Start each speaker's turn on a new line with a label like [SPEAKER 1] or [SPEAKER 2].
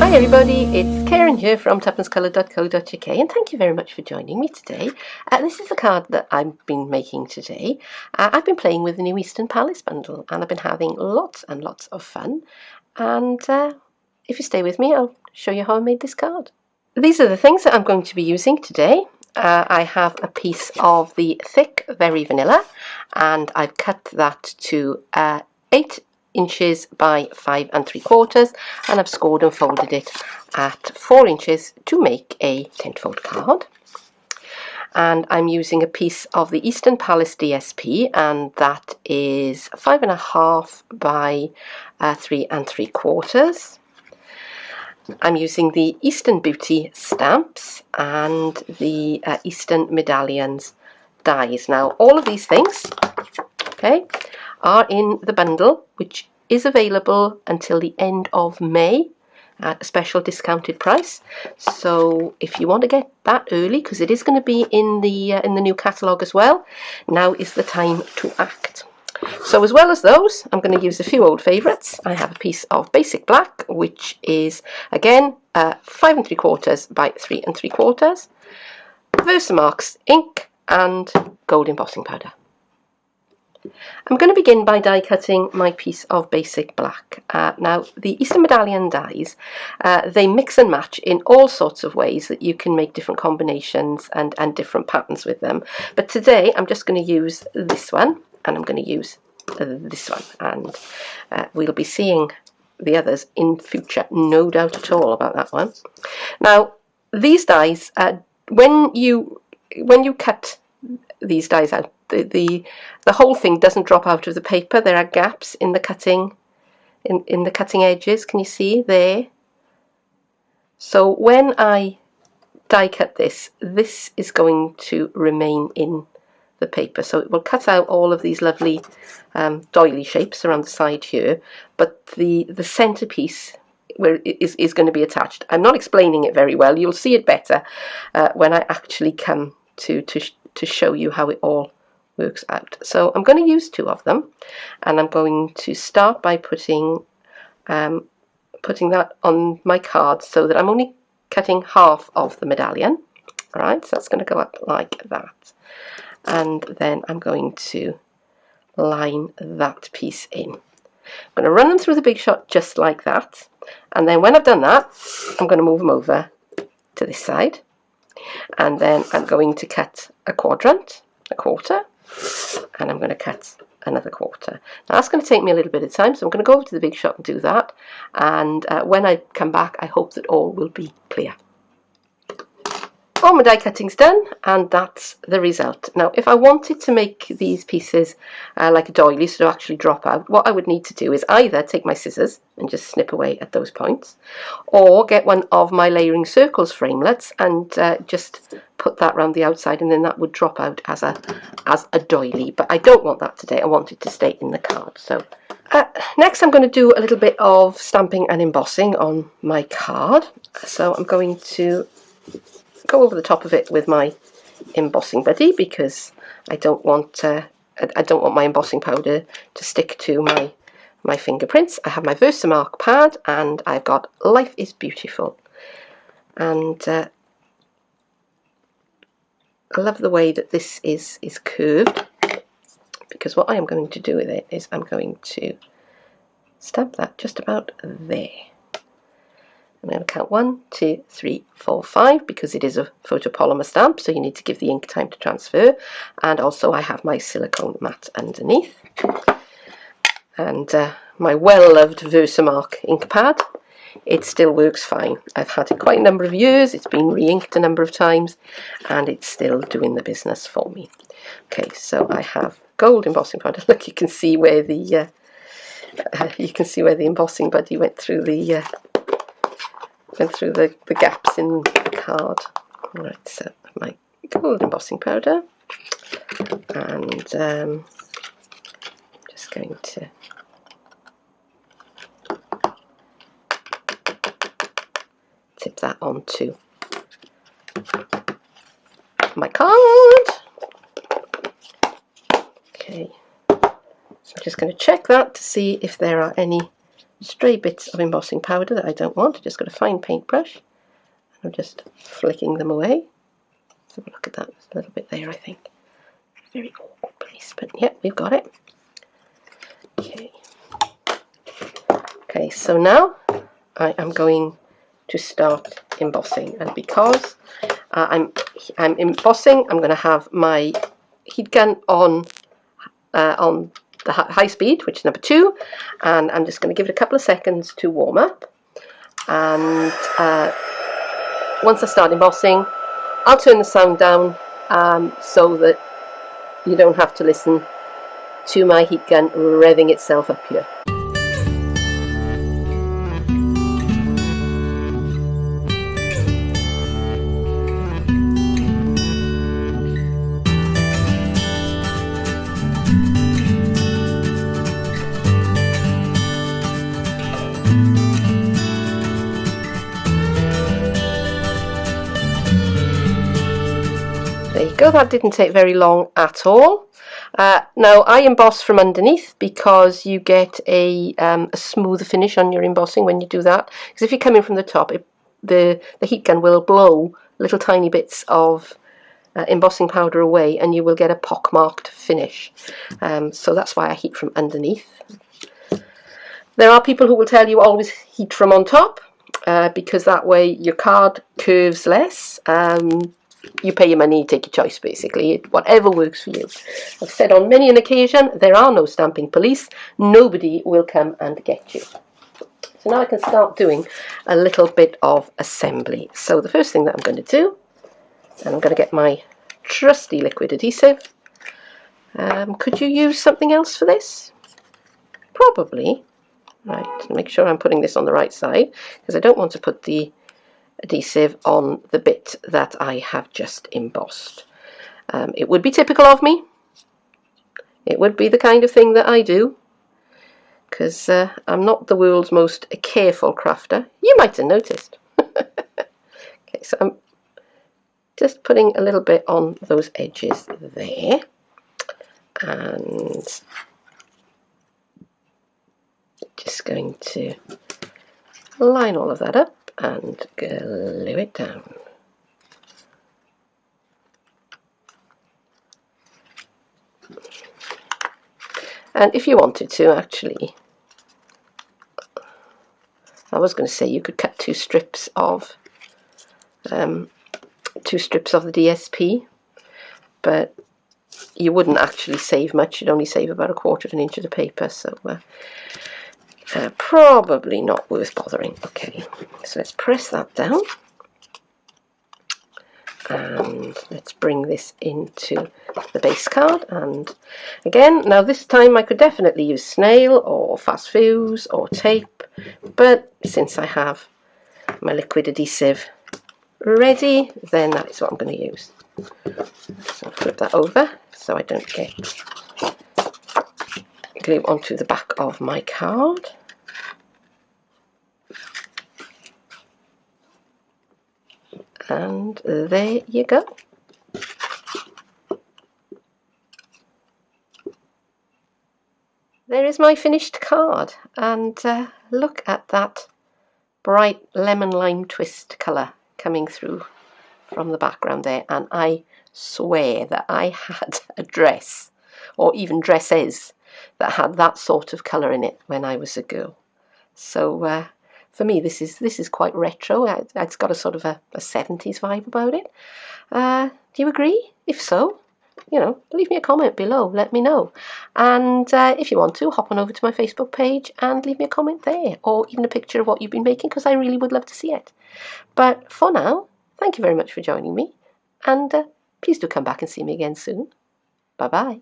[SPEAKER 1] Hi everybody, it's Karen here from tuppencecolour.co.uk and thank you very much for joining me today. This is the card that I've been making today. I've been playing with the new Eastern Palace bundle and I've been having lots and lots of fun, and if you stay with me I'll show you how I made this card. These are the things that I'm going to be using today. I have a piece of the thick Very Vanilla and I've cut that to 8 inches by 5 3/4, and I've scored and folded it at 4 inches to make a 10-fold card. And I'm using a piece of the Eastern Palace DSP, and that is 5.5 by 3 3/4. I'm using the Eastern Beauty stamps and the Eastern Medallions dies. Now all of these things, okay, are in the bundle, which is available until the end of May at a special discounted price. So if you want to get that early, because it is going to be in the new catalogue as well, now is the time to act. So as well as those, I'm going to use a few old favourites. I have a piece of Basic Black, which is again 5 3/4 by 3 3/4, Versamark's ink and gold embossing powder. I'm going to begin by die cutting my piece of Basic Black. Now the Eastern Medallion dies, they mix and match in all sorts of ways that you can make different combinations and different patterns with them. But today I'm just going to use this one, and I'm going to use this one, and we'll be seeing the others in future, no doubt at all about that one. Now these dies, when you cut these dies out, the whole thing doesn't drop out of the paper. There are gaps in the cutting in the cutting edges. Can you see there? So when I die cut this is going to remain in the paper, so it will cut out all of these lovely doily shapes around the side here, but the centerpiece where it is going to be attached. I'm not explaining it very well. You'll see it better when I actually come to show you how it all works out. So I'm going to use 2 of them, and I'm going to start by putting that on my card so that I'm only cutting half of the medallion. All right, so that's going to go up like that, and then I'm going to line that piece in. I'm going to run them through the Big Shot just like that, and then when I've done that, I'm going to move them over to this side, and then I'm going to cut a quadrant, a quarter, and I'm going to cut another quarter. Now that's going to take me a little bit of time, so I'm going to go over to the Big Shot and do that, and when I come back I hope that all will be clear. All my die cutting's done, and that's the result. Now if I wanted to make these pieces like a doily, so to actually drop out, what I would need to do is either take my scissors and just snip away at those points, or get one of my layering circles framelets and just put that around the outside, and then that would drop out as a doily. But I don't want that today. I want it to stay in the card. So next I'm going to do a little bit of stamping and embossing on my card. So I'm going to go over the top of it with my embossing buddy, because I don't want my embossing powder to stick to my fingerprints. I have my Versamark pad, and I've got Life is Beautiful, and I love the way that this is curved, because what I am going to do with it is I'm going to stamp that just about there. I'm going to count 1, 2, 3, 4, 5, because it is a photopolymer stamp, so you need to give the ink time to transfer. And also I have my silicone mat underneath, and my well-loved Versamark ink pad. It still works fine. I've had it quite a number of years. It's been re-inked a number of times, and it's still doing the business for me. Okay, so I have gold embossing powder. Look, you can see where the embossing buddy went through the gaps in the card. Right, so my gold embossing powder, and I'm just going to tip that onto my card. Okay, so I'm just going to check that to see if there are any stray bits of embossing powder that I don't want. I just got a fine paintbrush. I'm just flicking them away. So look at that, there's a little bit there, I think. Very awkward place, but yeah, we've got it. Okay. Okay, so now I am going to start embossing, and because I'm embossing, I'm going to have my heat gun on the high speed, which is number 2, and I'm just going to give it a couple of seconds to warm up. And once I start embossing, I'll turn the sound down so that you don't have to listen to my heat gun revving itself up here. There you go, that didn't take very long at all. Now I emboss from underneath because you get a smoother finish on your embossing when you do that. Because if you're coming from the top, the heat gun will blow little tiny bits of embossing powder away, and you will get a pockmarked finish. So that's why I heat from underneath. There are people who will tell you always heat from on top because that way your card curves less. You pay your money, you take your choice basically, whatever works for you. I've said on many an occasion, there are no stamping police, nobody will come and get you. So now I can start doing a little bit of assembly. So the first thing that I'm going to do, and I'm going to get my trusty liquid adhesive. Could you use something else for this? Probably. Right, make sure I'm putting this on the right side because I don't want to put the adhesive on the bit that I have just embossed. It would be typical of me. It would be the kind of thing that I do because I'm not the world's most careful crafter. You might have noticed. Okay, so I'm just putting a little bit on those edges there, and just going to line all of that up and glue it down. And if you wanted to, actually, I was going to say you could cut two strips of the DSP, but you wouldn't actually save much. You'd only save about 1/4 of an inch of the paper, so probably not worth bothering. Okay, so let's press that down, and let's bring this into the base card. And again, now this time I could definitely use snail or fast fuse or tape, but since I have my liquid adhesive ready, then that is what I'm going to use. So I'll flip that over so I don't get glue onto the back of my card. And there you go. There is my finished card, and look at that bright lemon lime twist colour coming through from the background there. And I swear that I had a dress, or even dresses, that had that sort of colour in it when I was a girl. So for me, this is quite retro. It's got a sort of a 70s vibe about it. Do you agree? If so, you know, leave me a comment below, let me know. And if you want to, hop on over to my Facebook page and leave me a comment there, or even a picture of what you've been making, because I really would love to see it. But for now, thank you very much for joining me, and please do come back and see me again soon. Bye bye.